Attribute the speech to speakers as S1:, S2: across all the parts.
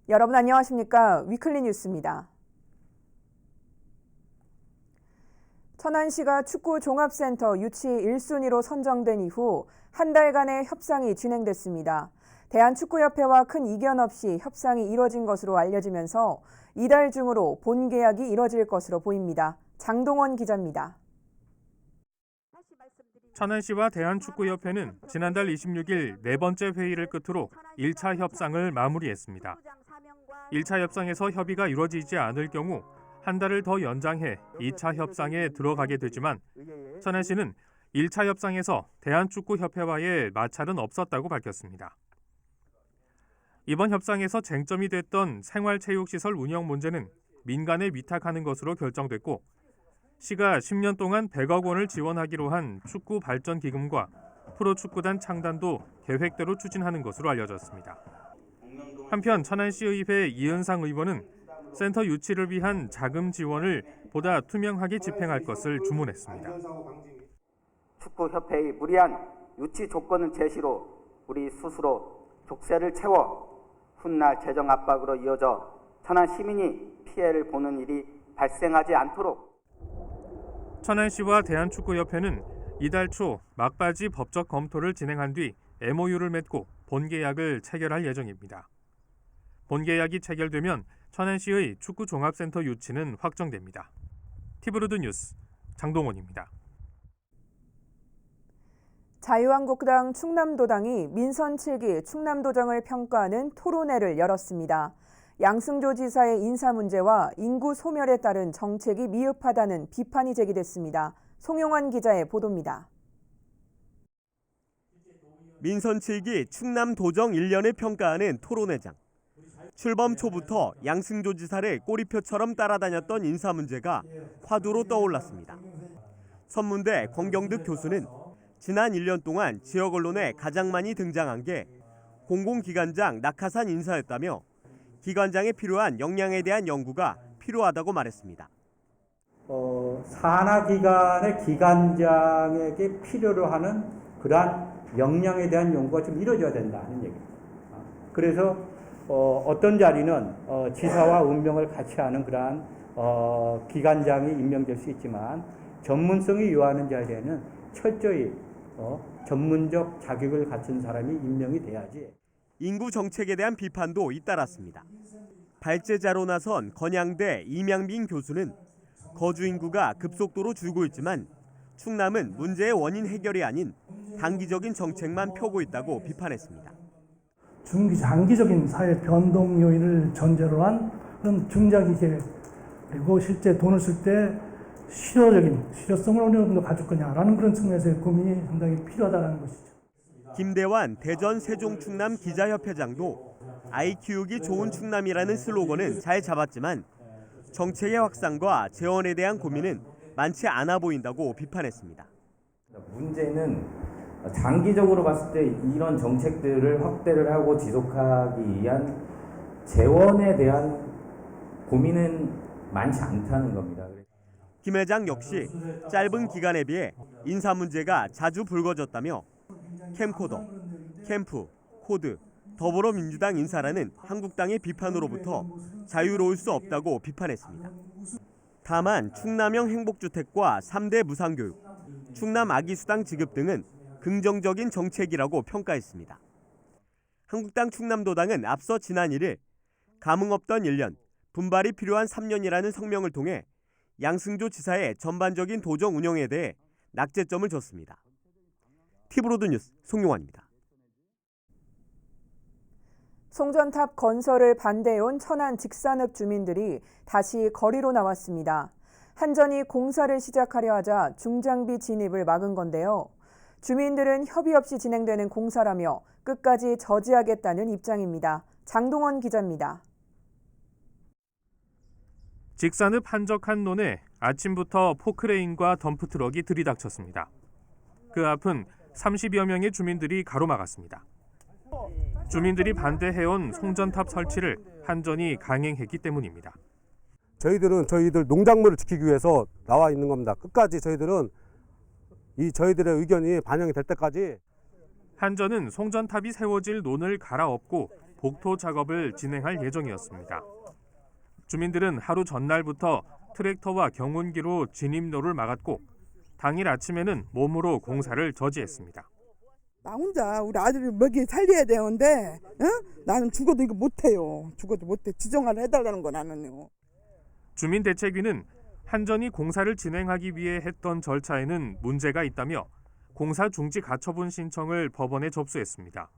S1: 여러분 안녕하십니까? 위클리 뉴스입니다. 천안시가 축구 종합센터 유치 1순위로 선정된 이후 한 달간의 협상이 진행됐습니다. 대한축구협회와 큰 이견 없이 협상이 이뤄진 것으로 알려지면서 이달 중으로 본 계약이 이뤄질 것으로 보입니다. 장동원 기자입니다.
S2: 천안시와 대한축구협회는 지난달 26일 네 번째 회의를 끝으로 1차 협상을 마무리했습니다. 1차 협상에서 협의가 이루어지지 않을 경우 한 달을 더 연장해 2차 협상에 들어가게 되지만 천안시는 1차 협상에서 대한축구협회와의 마찰은 없었다고 밝혔습니다. 이번 협상에서 쟁점이 됐던 생활체육시설 운영 문제는 민간에 위탁하는 것으로 결정됐고 시가 10년 동안 100억 원을 지원하기로 한 축구발전기금과 프로축구단 창단도 계획대로 추진하는 것으로 알려졌습니다. 한편 천안시의회 이은상 의원은 센터 유치를 위한 자금 지원을 보다 투명하게 집행할 것을 주문했습니다.
S3: 축구협회의 무리한 유치 조건은 제시로 우리 스스로 족쇄를 채워 훗날 재정 압박으로 이어져 천안 시민이 피해를 보는 일이 발생하지 않도록
S2: 천안시와 대한축구협회는 이달 초 막바지 법적 검토를 진행한 뒤 MOU를 맺고 본계약을 체결할 예정입니다. 본계약이 체결되면 천안시의 축구종합센터 유치는 확정됩니다. 티브로드 뉴스 장동원입니다.
S1: 자유한국당 충남도당이 민선 7기 충남도정을 평가하는 토론회를 열었습니다. 양승조 지사의 인사 문제와 인구 소멸에 따른 정책이 미흡하다는 비판이 제기됐습니다. 송용환 기자의 보도입니다.
S4: 민선 7기 충남도정 1년을 평가하는 토론회장. 출범 초부터 양승조 지사를 꼬리표처럼 따라다녔던 인사 문제가 화두로 떠올랐습니다. 선문대 권경득 교수는 지난 1년 동안 지역 언론에 가장 많이 등장한 게 공공기관장 낙하산 인사였다며 기관장에 필요한 역량에 대한 연구가 필요하다고 말했습니다.
S5: 산하기관의 기관장에게 필요로 하는 그러한 역량에 대한 연구가 좀 이루어져야 된다는 얘기입니다. 그래서 어떤 자리는 지사와 운명을 같이 하는 그러한 기관장이 임명될 수 있지만 전문성이 요하는 자리에는 철저히 전문적 자격을 갖춘 사람이 임명이 돼야지.
S4: 인구 정책에 대한 비판도 잇따랐습니다. 발제자로 나선 건양대 이명빈 교수는 거주 인구가 급속도로 줄고 있지만 충남은 문제의 원인 해결이 아닌 단기적인 정책만 펴고 있다고 비판했습니다.
S6: 중기 장기적인 사회 변동 요인을 전제로 한 그런 중장기 계획 그리고 실제 돈을 쓸 때 실효성을 어느 정도 가질 거냐라는 그런 측면에서의 고민이 상당히 필요하다는 것이죠.
S4: 김대환 대전 세종 충남 기자협회장도 아이 키우기 좋은 충남이라는 슬로건은 잘 잡았지만 정책의 확산과 재원에 대한 고민은 많지 않아 보인다고 비판했습니다.
S7: 문제는 장기적으로 봤을 때 이런 정책들을 확대를 하고 지속하기 위한 재원에 대한 고민은 많지 않다는 겁니다.
S4: 김 회장 역시 짧은 기간에 비해 인사 문제가 자주 불거졌다며 캠코더, 캠프, 코드, 더불어민주당 인사라는 한국당의 비판으로부터 자유로울 수 없다고 비판했습니다. 다만 충남형 행복주택과 3대 무상교육, 충남 아기수당 지급 등은 긍정적인 정책이라고 평가했습니다. 한국당 충남도당은 앞서 지난 1일 감흥 없던 1년, 분발이 필요한 3년이라는 성명을 통해 양승조 지사의 전반적인 도정 운영에 대해 낙제점을 줬습니다. 티브로드 뉴스 송용환입니다.
S1: 송전탑 건설을 반대해온 천안 직산읍 주민들이 다시 거리로 나왔습니다. 한전이 공사를 시작하려 하자 중장비 진입을 막은 건데요. 주민들은 협의 없이 진행되는 공사라며 끝까지 저지하겠다는 입장입니다. 장동원 기자입니다.
S2: 직산읍 한적 한론에 아침부터 포크레인과 덤프트럭이 들이닥쳤습니다. 그 앞은 30여 명의 주민들이 가로막았습니다. 주민들이 반대해온 송전탑 설치를 한전이 강행했기 때문입니다.
S8: 저희들 농작물을 지키기 위해서 나와 있는 겁니다. 끝까지 저희들은 저희들의 의견이 반영이 될 때까지.
S2: 한전은 송전탑이 세워질 논을 갈아엎고 복토 작업을 진행할 예정이었습니다. 주민들은 하루 전날부터 트랙터와 경운기로 진입로를 막았고 당일 아침에는 몸으로 공사를 저지했습니다.
S9: 나 혼자 우리 아들을 먹이 살려야 되는데 나는 죽어도 이거 못해요. 죽어도 못해. 지정을 해달라는 거 나는요.
S2: 주민대책위는 한전이 공사를 진행하기 위해 했던 절차에는 문제가 있다며 공사 중지 가처분 신청을 법원에 접수했습니다.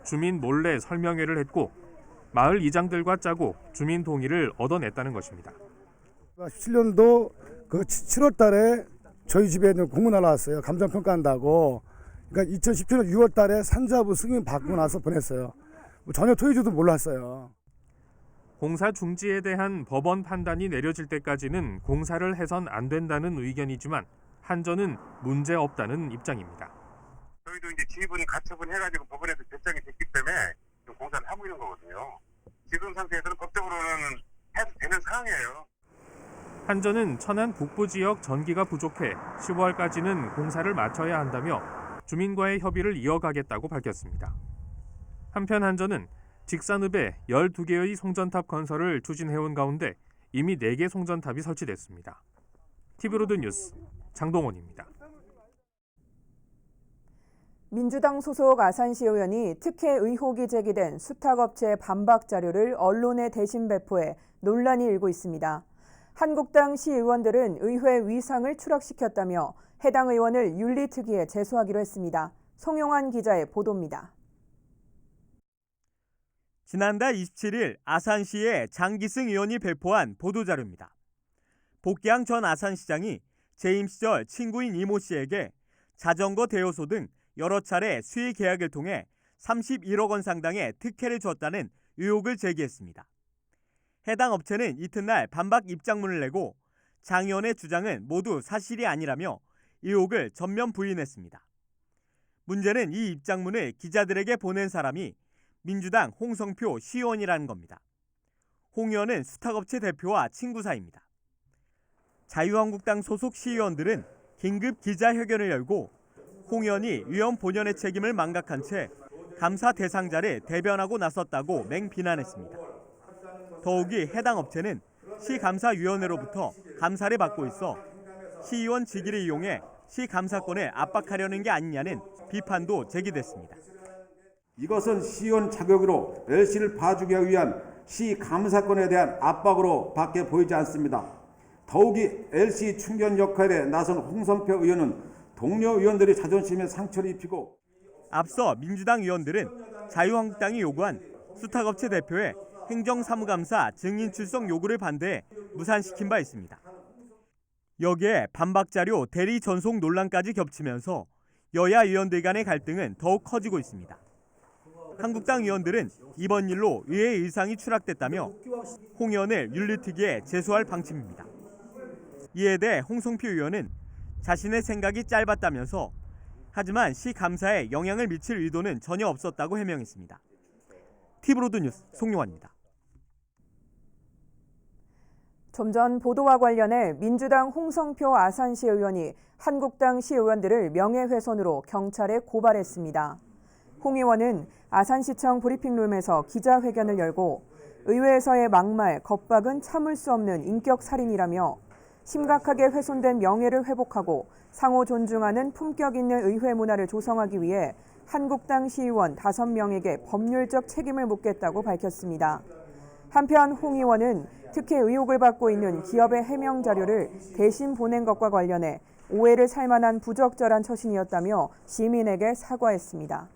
S2: 주민 몰래 설명회를 했고 마을 이장들과 짜고 주민 동의를 얻어냈다는 것입니다.
S10: 17년도 그 7월 달에 저희 집에 공문하러 왔어요. 감정평가한다고. 그러니까 2017년 6월 달에 산자부 승인 받고 나서 보냈어요. 전혀 토의주도 몰랐어요.
S2: 공사 중지에 대한 법원 판단이 내려질 때까지는 공사를 해선 안 된다는 의견이지만 한전은 문제 없다는 입장입니다.
S11: 저희도 이제 지분 가처분 해가지고 법원에서 결정이 됐기 때문에 공사를 하고 있는 거거든요. 지금 상태에서는 법적으로는 해도 되는 상황이에요.
S2: 한전은 천안 북부 지역 전기가 부족해 15월까지는 공사를 마쳐야 한다며 주민과의 협의를 이어가겠다고 밝혔습니다. 한편 한전은 직산읍에 12개의 송전탑 건설을 추진해온 가운데 이미 4개 송전탑이 설치됐습니다. TV로드 뉴스 장동원입니다.
S1: 민주당 소속 아산시 의원이 특혜 의혹이 제기된 수탁업체 반박 자료를 언론에 대신 배포해 논란이 일고 있습니다. 한국당 시의원들은 의회 위상을 추락시켰다며 해당 의원을 윤리특위에 제소하기로 했습니다. 송용환 기자의 보도입니다.
S4: 지난달 27일 아산시의 장기승 의원이 배포한 보도자료입니다. 복기양 전 아산시장이 재임 시절 친구인 이모 씨에게 자전거 대여소 등 여러 차례 수의 계약을 통해 31억 원 상당의 특혜를 줬다는 의혹을 제기했습니다. 해당 업체는 이튿날 반박 입장문을 내고 장 의원의 주장은 모두 사실이 아니라며 의혹을 전면 부인했습니다. 문제는 이 입장문을 기자들에게 보낸 사람이 민주당 홍성표 시의원이라는 겁니다. 홍 의원은 수탁업체 대표와 친구 사이입니다. 자유한국당 소속 시의원들은 긴급 기자회견을 열고 홍 의원이 의원 본연의 책임을 망각한 채 감사 대상자를 대변하고 나섰다고 맹비난했습니다. 더욱이 해당 업체는 시감사위원회로부터 감사를 받고 있어 시의원 직위를 이용해 시감사권을 압박하려는 게 아니냐는 비판도 제기됐습니다.
S12: 이것은 시의원 자격으로 LC를 봐주기 위한 시감사권에 대한 압박으로 밖에 보이지 않습니다. 더욱이 LC 충견 역할에 나선 홍성표 의원은 동료 의원들의 자존심에 상처를 입히고
S4: 앞서 민주당 의원들은 자유한국당이 요구한 수탁업체 대표의 행정사무감사 증인 출석 요구를 반대해 무산시킨 바 있습니다. 여기에 반박자료 대리 전송 논란까지 겹치면서 여야 의원들 간의 갈등은 더욱 커지고 있습니다. 한국당 의원들은 이번 일로 의회 의상이 추락됐다며 홍 의원을 윤리특위에 제소할 방침입니다. 이에 대해 홍성표 의원은 자신의 생각이 짧았다면서 하지만 시 감사에 영향을 미칠 의도는 전혀 없었다고 해명했습니다. TV로드 뉴스 송용환입니다.
S1: 좀 전 보도와 관련해 민주당 홍성표 아산시 의원이 한국당 시의원들을 명예훼손으로 경찰에 고발했습니다. 홍 의원은 아산시청 브리핑룸에서 기자회견을 열고 의회에서의 막말, 겁박은 참을 수 없는 인격살인이라며 심각하게 훼손된 명예를 회복하고 상호 존중하는 품격 있는 의회 문화를 조성하기 위해 한국당 시의원 5명에게 법률적 책임을 묻겠다고 밝혔습니다. 한편 홍 의원은 특혜 의혹을 받고 있는 기업의 해명 자료를 대신 보낸 것과 관련해 오해를 살 만한 부적절한 처신이었다며 시민에게 사과했습니다.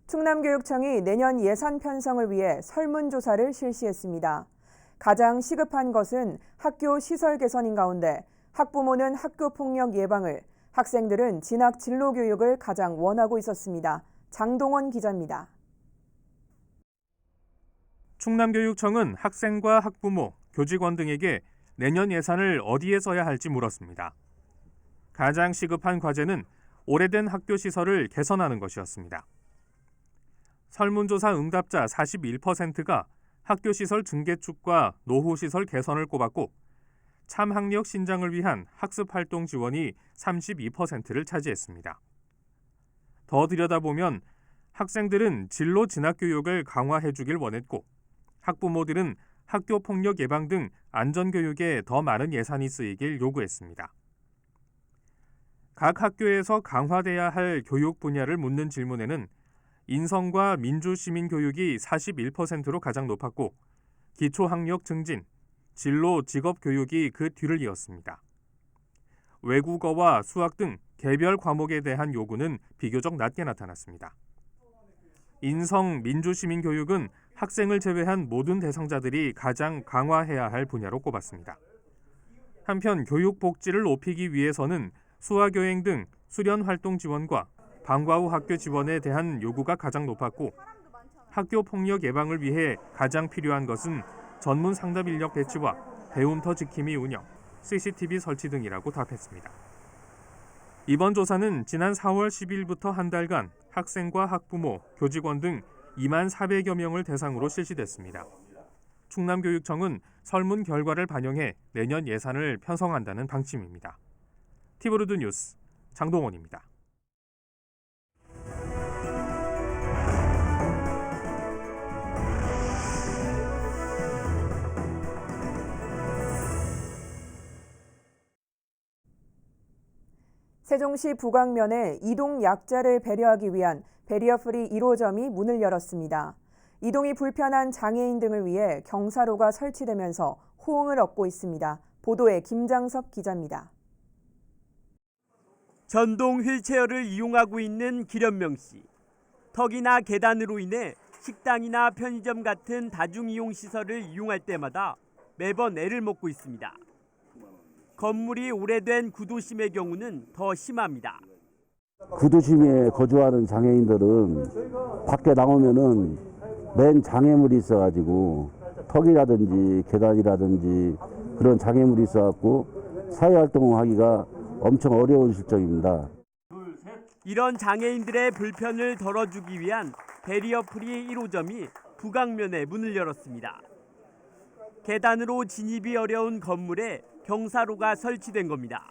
S1: 충남교육청이 내년 예산 편성을 위해 설문조사를 실시했습니다. 가장 시급한 것은 학교 시설 개선인 가운데 학부모는 학교 폭력 예방을, 학생들은 진학 진로 교육을 가장 원하고 있었습니다. 장동원 기자입니다.
S2: 충남교육청은 학생과 학부모, 교직원 등에게 내년 예산을 어디에 써야 할지 물었습니다. 가장 시급한 과제는 오래된 학교 시설을 개선하는 것이었습니다. 설문조사 응답자 41%가 학교시설 증개축과 노후시설 개선을 꼽았고 참학력 신장을 위한 학습활동 지원이 32%를 차지했습니다. 더 들여다보면 학생들은 진로 진학 교육을 강화해 주길 원했고 학부모들은 학교 폭력 예방 등 안전 교육에 더 많은 예산이 쓰이길 요구했습니다. 각 학교에서 강화돼야 할 교육 분야를 묻는 질문에는 인성과 민주시민 교육이 41%로 가장 높았고 기초학력 증진, 진로 직업 교육이 그 뒤를 이었습니다. 외국어와 수학 등 개별 과목에 대한 요구는 비교적 낮게 나타났습니다. 인성 민주시민 교육은 학생을 제외한 모든 대상자들이 가장 강화해야 할 분야로 꼽았습니다. 한편 교육 복지를 높이기 위해서는 수화교행 등 수련 활동 지원과 방과 후 학교 지원에 대한 요구가 가장 높았고 학교 폭력 예방을 위해 가장 필요한 것은 전문 상담 인력 배치와 배움터 지킴이 운영, CCTV 설치 등이라고 답했습니다. 이번 조사는 지난 4월 10일부터 한 달간 학생과 학부모, 교직원 등 2만 400여 명을 대상으로 실시됐습니다. 충남교육청은 설문 결과를 반영해 내년 예산을 편성한다는 방침입니다. 티브로드 뉴스 장동원입니다.
S1: 세종시 부광면에 이동 약자를 배려하기 위한 베리어프리 1호점이 문을 열었습니다. 이동이 불편한 장애인 등을 위해 경사로가 설치되면서 호응을 얻고 있습니다. 보도에 김장섭 기자입니다.
S4: 전동 휠체어를 이용하고 있는 기련명 씨. 턱이나 계단으로 인해 식당이나 편의점 같은 다중이용시설을 이용할 때마다 매번 애를 먹고 있습니다. 건물이 오래된 구도심의 경우는 더 심합니다.
S13: 구도심에 거주하는 장애인들은 밖에 나오면은 맨 장애물이 있어가지고 턱이라든지 계단이라든지 그런 장애물이 있어갖고 사회활동하기가 엄청 어려운 실정입니다.
S4: 이런 장애인들의 불편을 덜어주기 위한 베리어프리 1호점이 부광면에 문을 열었습니다. 계단으로 진입이 어려운 건물에 경사로가 설치된 겁니다.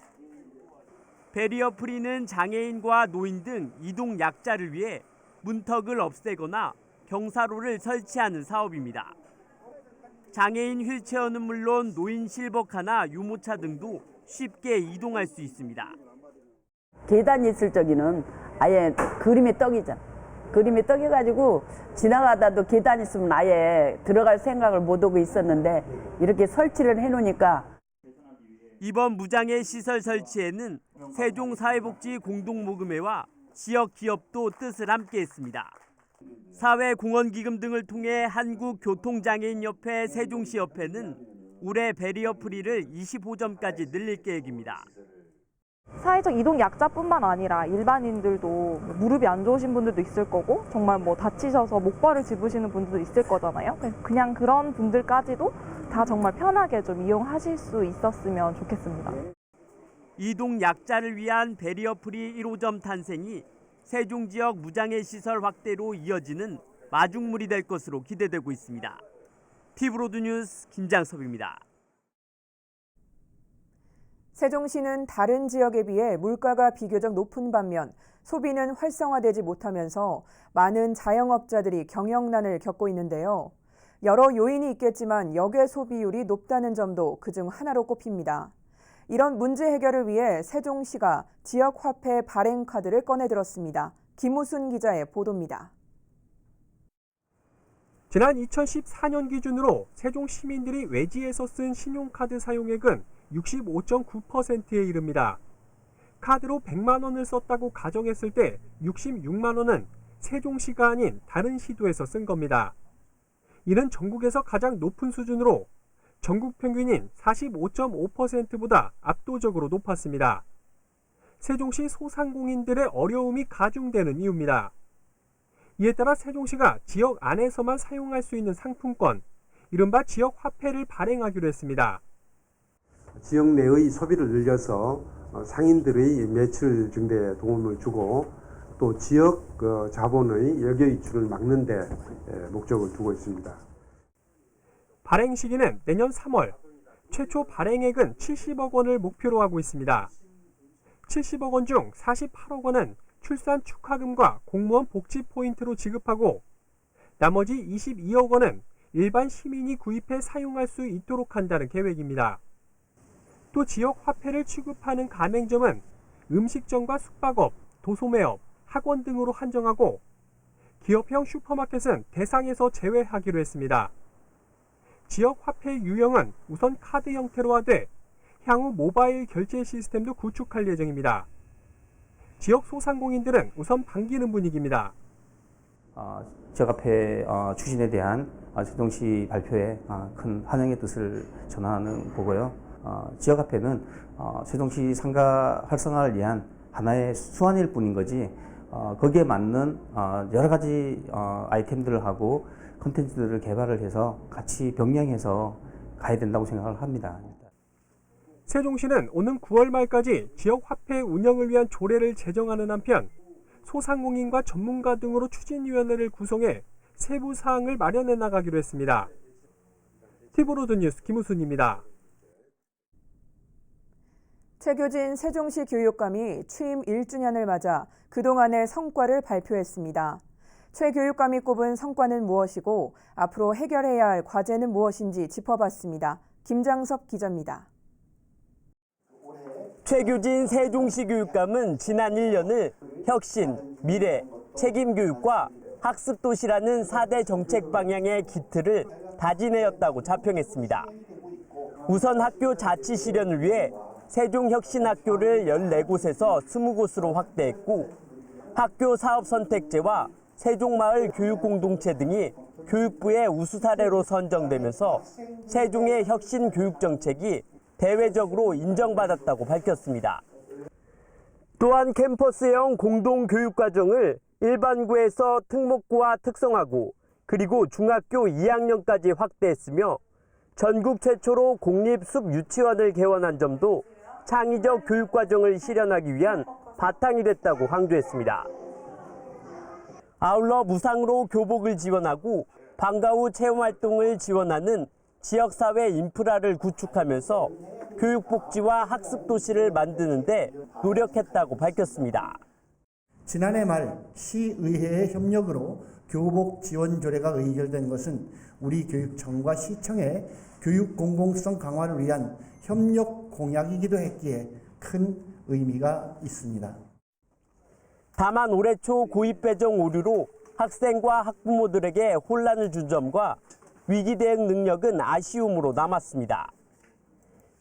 S4: 베리어프리는 장애인과 노인 등 이동 약자를 위해 문턱을 없애거나 경사로를 설치하는 사업입니다. 장애인 휠체어는 물론 노인 실버카나 유모차 등도 쉽게 이동할 수 있습니다.
S14: 계단이 있을 적에는 아예 그림의 떡이죠. 그림의 떡이가지고 지나가다도 계단 있으면 아예 들어갈 생각을 못 하고 있었는데 이렇게 설치를 해놓으니까
S4: 이번 무장애 시설 설치에는 세종사회복지공동모금회와 지역 기업도 뜻을 함께했습니다. 사회공헌기금 등을 통해 한국교통장애인협회 세종시협회는 올해 베리어프리를 25점까지 늘릴 계획입니다.
S15: 사회적 이동 약자뿐만 아니라 일반인들도 무릎이 안 좋으신 분들도 있을 거고 정말 뭐 다치셔서 목발을 짚으시는 분들도 있을 거잖아요. 그냥 그런 분들까지도 다 정말 편하게 좀 이용하실 수 있었으면 좋겠습니다.
S4: 이동 약자를 위한 베리어프리 1호점 탄생이 세종 지역 무장애 시설 확대로 이어지는 마중물이 될 것으로 기대되고 있습니다. 티브로드 뉴스 김장섭입니다.
S1: 세종시는 다른 지역에 비해 물가가 비교적 높은 반면 소비는 활성화되지 못하면서 많은 자영업자들이 경영난을 겪고 있는데요. 여러 요인이 있겠지만 역외 소비율이 높다는 점도 그중 하나로 꼽힙니다. 이런 문제 해결을 위해 세종시가 지역화폐 발행 카드를 꺼내들었습니다. 김우순 기자의 보도입니다.
S16: 지난 2014년 기준으로 세종 시민들이 외지에서 쓴 신용카드 사용액은 65.9%에 이릅니다. 카드로 100만 원을 썼다고 가정했을 때 66만 원은 세종시가 아닌 다른 시도에서 쓴 겁니다. 이는 전국에서 가장 높은 수준으로 전국 평균인 45.5%보다 압도적으로 높았습니다. 세종시 소상공인들의 어려움이 가중되는 이유입니다. 이에 따라 세종시가 지역 안에서만 사용할 수 있는 상품권, 이른바 지역 화폐를 발행하기로 했습니다.
S17: 지역 내의 소비를 늘려서 상인들의 매출 증대에 도움을 주고 또 지역 자본의 역외이출을 막는 데 목적을 두고 있습니다.
S16: 발행 시기는 내년 3월, 최초 발행액은 70억 원을 목표로 하고 있습니다. 70억 원 중 48억 원은 출산 축하금과 공무원 복지 포인트로 지급하고 나머지 22억 원은 일반 시민이 구입해 사용할 수 있도록 한다는 계획입니다. 또 지역 화폐를 취급하는 가맹점은 음식점과 숙박업, 도소매업, 학원 등으로 한정하고 기업형 슈퍼마켓은 대상에서 제외하기로 했습니다. 지역 화폐 유형은 우선 카드 형태로 하되 향후 모바일 결제 시스템도 구축할 예정입니다. 지역 소상공인들은 우선 반기는 분위기입니다.
S18: 지역화폐 추진에 대한 세종시 발표에 큰 환영의 뜻을 전하는 거고요. 지역화폐는 세종시 상가 활성화를 위한 하나의 수완일 뿐인 거지 거기에 맞는 여러 가지 아이템들을 하고 콘텐츠들을 개발을 해서 같이 병행해서 가야 된다고 생각을 합니다.
S16: 세종시는 오는 9월 말까지 지역화폐 운영을 위한 조례를 제정하는 한편 소상공인과 전문가 등으로 추진위원회를 구성해 세부 사항을 마련해 나가기로 했습니다. 티브로드 뉴스 김우순입니다.
S1: 최규진 세종시 교육감이 취임 1주년을 맞아 그동안의 성과를 발표했습니다. 최 교육감이 꼽은 성과는 무엇이고 앞으로 해결해야 할 과제는 무엇인지 짚어봤습니다. 김장섭 기자입니다.
S4: 최규진 세종시 교육감은 지난 1년을 혁신, 미래, 책임교육과 학습도시라는 4대 정책 방향의 기틀을 다지내었다고 자평했습니다. 우선 학교 자치 실현을 위해 세종혁신학교를 14곳에서 20곳으로 확대했고 학교 사업 선택제와 세종마을 교육공동체 등이 교육부의 우수 사례로 선정되면서 세종의 혁신 교육 정책이 대외적으로 인정받았다고 밝혔습니다. 또한 캠퍼스형 공동교육과정을 일반고에서 특목고와 특성화고 그리고 중학교 2학년까지 확대했으며 전국 최초로 공립숲 유치원을 개원한 점도 창의적 교육과정을 실현하기 위한 바탕이 됐다고 강조했습니다. 아울러 무상으로 교복을 지원하고 방과 후 체험활동을 지원하는 지역사회 인프라를 구축하면서 교육복지와 학습도시를 만드는 데 노력했다고 밝혔습니다.
S19: 지난해 말 시의회의 협력으로 교복 지원 조례가 의결된 것은 우리 교육청과 시청의 교육 공공성 강화를 위한 협력 공약이기도 했기에 큰 의미가 있습니다.
S4: 다만 올해 초 고입 배정 오류로 학생과 학부모들에게 혼란을 준 점과 위기 대응 능력은 아쉬움으로 남았습니다.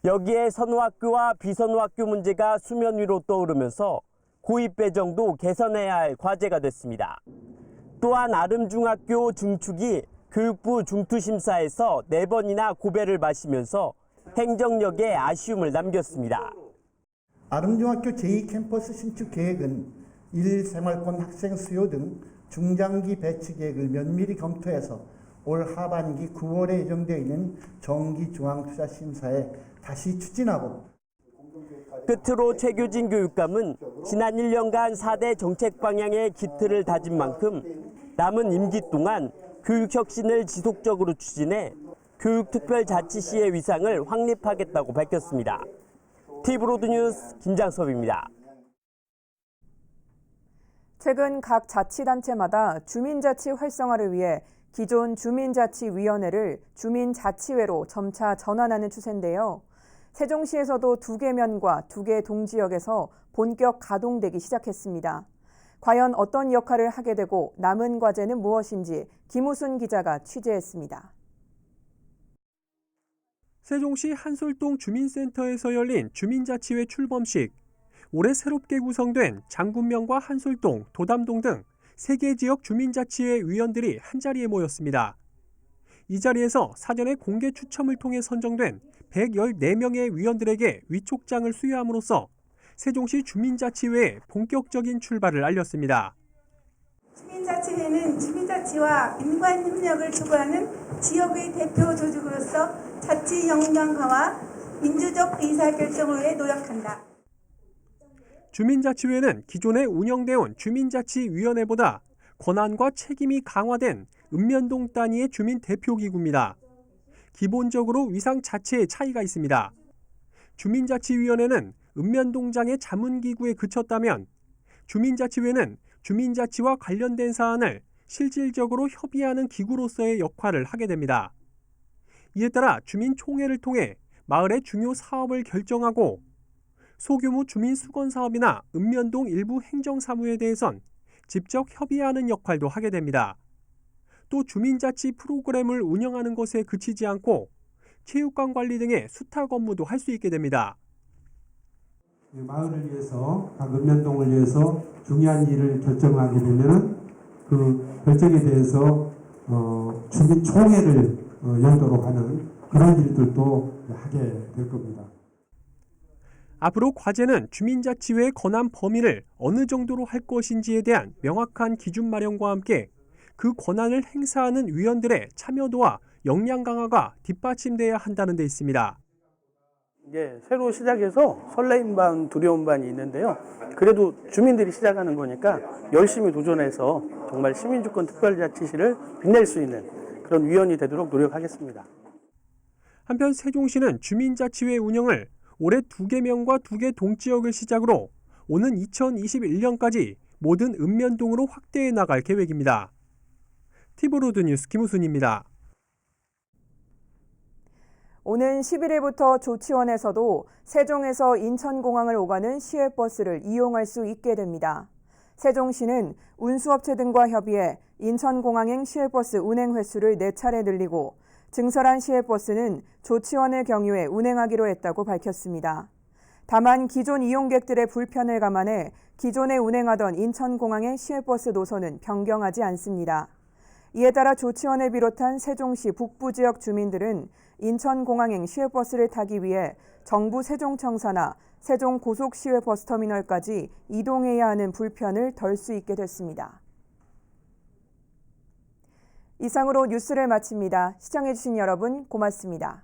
S4: 여기에 선호학교와 비선호학교 문제가 수면 위로 떠오르면서 고입 배정도 개선해야 할 과제가 됐습니다. 또한 아름중학교 증축이 교육부 중투심사에서 4번이나 고배를 마시면서 행정력에 아쉬움을 남겼습니다.
S19: 아름중학교 제2캠퍼스 신축 계획은 일생활권 학생 수요 등 중장기 배치 계획을 면밀히 검토해서 올 하반기 9월에 예정되어 있는 정기중앙투자심사에 다시 추진하고
S4: 끝으로 최규진 교육감은 지난 1년간 4대 정책 방향의 기틀을 다진 만큼 남은 임기 동안 교육혁신을 지속적으로 추진해 교육특별자치시의 위상을 확립하겠다고 밝혔습니다. 티브로드 뉴스 김장섭입니다.
S1: 최근 각 자치단체마다 주민자치 활성화를 위해 기존 주민자치위원회를 주민자치회로 점차 전환하는 추세인데요. 세종시에서도 2개 면과 2개 동지역에서 본격 가동되기 시작했습니다. 과연 어떤 역할을 하게 되고 남은 과제는 무엇인지 김우순 기자가 취재했습니다.
S16: 세종시 한솔동 주민센터에서 열린 주민자치회 출범식. 올해 새롭게 구성된 장군면과 한솔동, 도담동 등 3개 지역 주민자치회 위원들이 한자리에 모였습니다. 이 자리에서 사전에 공개 추첨을 통해 선정된 114명의 위원들에게 위촉장을 수여함으로써 세종시 주민자치회의 본격적인 출발을 알렸습니다.
S20: 주민자치회는 주민자치와 민관 협력을 추구하는 지역의 대표 조직으로서 자치 역량 강화, 민주적 의사결정을 위해 노력한다.
S16: 주민자치회는 기존에 운영되어온 주민자치위원회보다 권한과 책임이 강화된 읍면동 단위의 주민대표기구입니다. 기본적으로 위상 자체에 차이가 있습니다. 주민자치위원회는 읍면동장의 자문기구에 그쳤다면 주민자치회는 주민자치와 관련된 사안을 실질적으로 협의하는 기구로서의 역할을 하게 됩니다. 이에 따라 주민총회를 통해 마을의 중요 사업을 결정하고 소규모 주민수건사업이나 읍면동 일부 행정사무에 대해선 직접 협의하는 역할도 하게 됩니다. 또 주민자치 프로그램을 운영하는 것에 그치지 않고 체육관 관리 등의 수탁 업무도 할 수 있게 됩니다.
S17: 마을을 위해서, 각 읍면동을 위해서 중요한 일을 결정하게 되면 그 결정에 대해서 주민총회를 열도록 하는 그런 일들도 하게 될 겁니다.
S16: 앞으로 과제는 주민자치회의 권한 범위를 어느 정도로 할 것인지에 대한 명확한 기준 마련과 함께 그 권한을 행사하는 위원들의 참여도와 역량 강화가 뒷받침돼야 한다는 데 있습니다.
S21: 이제 새로 시작해서 설레임 반 두려움 반이 있는데요. 그래도 주민들이 시작하는 거니까 열심히 도전해서 정말 시민주권 특별자치시를 빛낼 수 있는 그런 위원이 되도록 노력하겠습니다.
S16: 한편 세종시는 주민자치회 운영을 올해 2개명과 2개 동지역을 시작으로 오는 2021년까지 모든 읍면동으로 확대해 나갈 계획입니다. 티브로드 뉴스 김우순입니다.
S1: 오는 11일부터 조치원에서도 세종에서 인천공항을 오가는 시외버스를 이용할 수 있게 됩니다. 세종시는 운수업체 등과 협의해 인천공항행 시외버스 운행 횟수를 4차례 늘리고 증설한 시외버스는 조치원을 경유해 운행하기로 했다고 밝혔습니다. 다만 기존 이용객들의 불편을 감안해 기존에 운행하던 인천공항의 시외버스 노선은 변경하지 않습니다. 이에 따라 조치원을 비롯한 세종시 북부 지역 주민들은 인천공항행 시외버스를 타기 위해 정부 세종청사나 세종고속시외버스터미널까지 이동해야 하는 불편을 덜 수 있게 됐습니다. 이상으로 뉴스를 마칩니다. 시청해주신 여러분 고맙습니다.